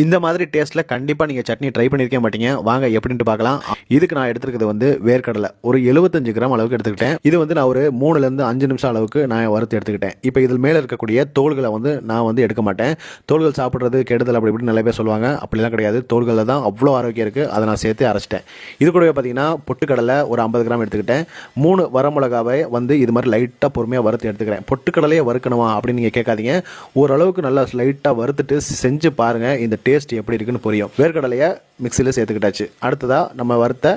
இந்த மாதிரி டேஸ்ட்டில் கண்டிப்பாக நீங்கள் சட்னி ட்ரை பண்ணியிருக்க மாட்டீங்க. வாங்க எப்படின்ட்டு பார்க்கலாம். இதுக்கு நான் எடுத்துருக்கிறது வந்து வேர்க்கடலை ஒரு 75 கிராம் அளவுக்கு எடுத்துக்கிட்டேன். இது வந்து நான் ஒரு 3லேருந்து 5 நிமிஷம் அளவுக்கு நான் வறுத்து எடுத்துக்கிட்டேன். இப்போ இதில் மேலே இருக்கக்கூடிய தோள்களை வந்து நான் வந்து எடுக்க மாட்டேன். தோள்கள் சாப்பிட்றது கெடுதல் அப்படி இப்படி நிறைய பேர் சொல்லுவாங்க. அப்படிலாம் கிடையாது. தோள்களில் தான் அவ்வளோ ஆரோக்கியம் இருக்குது. அதை நான் சேர்த்து அரைச்சிட்டேன். இது கூடவே பார்த்தீங்கன்னா பொட்டுக்கடலை ஒரு 50 கிராம் எடுத்துக்கிட்டேன். 3 வரமிளகாவை வந்து இது மாதிரி லைட்டாக பொறுமையாக வறுத்து எடுத்துக்கிறேன். பொட்டுக்கடலையே வறுக்கணுமா அப்படின்னு நீங்கள் கேட்காதீங்க. ஓரளவுக்கு நல்லா லைட்டாக வறுத்துட்டு செஞ்சு பாருங்கள். இந்த டேஸ்ட் எப்படி இருக்குன்னு புரியும். வேர்க்கடலையை மிக்சியில் சேர்த்துக்கிட்டாச்சு. அடுத்ததாக நம்ம வறுத்த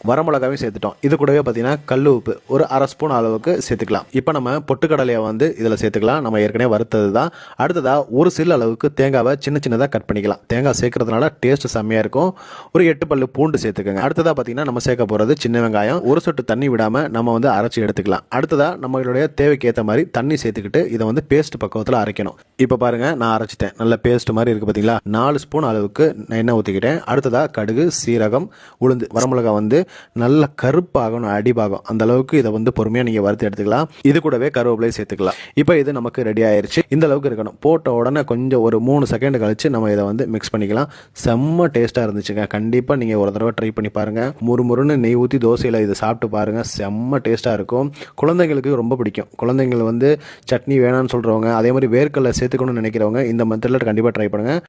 வரமிளகாவையும் சேர்த்துட்டோம். இது கூடவே பார்த்தீங்கன்னா கல் உப்பு ஒரு 1/2 ஸ்பூன் அளவுக்கு சேர்த்துக்கலாம். இப்போ நம்ம பொட்டுக்கடலையை வந்து இதில் சேர்த்துக்கலாம். நம்ம ஏற்கனவே வறுத்தது தான். அடுத்ததாக ஒரு சில அளவுக்கு தேங்காவை சின்ன சின்னதாக கட் பண்ணிக்கலாம். தேங்காய் சேர்க்கறதுனால டேஸ்ட் செம்மையாக இருக்கும். ஒரு 8 பல்லு பூண்டு சேர்த்துக்கோங்க. அடுத்ததாக பார்த்தீங்கன்னா நம்ம சேர்க்க போகிறது சின்ன வெங்காயம். ஒரு சொட்டு தண்ணி விடாமல் நம்ம வந்து அரைச்சி எடுத்துக்கலாம். அடுத்ததாக நம்மளுடைய தேவைக்கு ஏற்ற மாதிரி தண்ணி சேர்த்துக்கிட்டு இதை வந்து பேஸ்ட் பக்குவத்தில் அரைக்கணும். இப்போ பாருங்கள், நான் அரைச்சிட்டேன். நல்ல பேஸ்ட் மாதிரி இருக்குது பார்த்தீங்களா. 4 ஸ்பூன் அளவுக்கு எண்ணெய் ஊற்றிக்கிட்டேன். அடுத்ததாக கடுகு, சீரகம், உளுந்து, வரமிளகாய் வந்து நல்ல கருப்பாகணும், அடிபாகம் அந்த அளவுக்கு இதை வந்து பொறுமையாக நீங்கள் வறுத்து எடுத்துக்கலாம். இது கூடவே கருவேப்பிலையை சேர்த்துக்கலாம். இப்போ இது நமக்கு ரெடி ஆயிடுச்சு. இந்த அளவுக்கு இருக்கணும். போட்ட உடனே கொஞ்சம் ஒரு 3 செகண்ட் கழிச்சு நம்ம இதை வந்து மிக்ஸ் பண்ணிக்கலாம். செம்ம டேஸ்ட்டாக இருந்துச்சுங்க. கண்டிப்பாக நீங்கள் ஒரு தடவை ட்ரை பண்ணி பாருங்கள். முறுமுறுன்னு நெய் ஊற்றி தோசையில் இதை சாப்பிட்டு பாருங்கள். செம்ம டேஸ்ட்டாக இருக்கும். குழந்தைங்களுக்கு ரொம்ப பிடிக்கும். குழந்தைங்கள் வந்து சட்னி வேணான்னு சொல்கிறவங்க, அதே மாதிரி வேர்க்கடலை சேர்த்துக்கணும்னு நினைக்கிறவங்க இந்த மெத்தடில் கண்டிப்பாக ட்ரை பண்ணுங்கள்.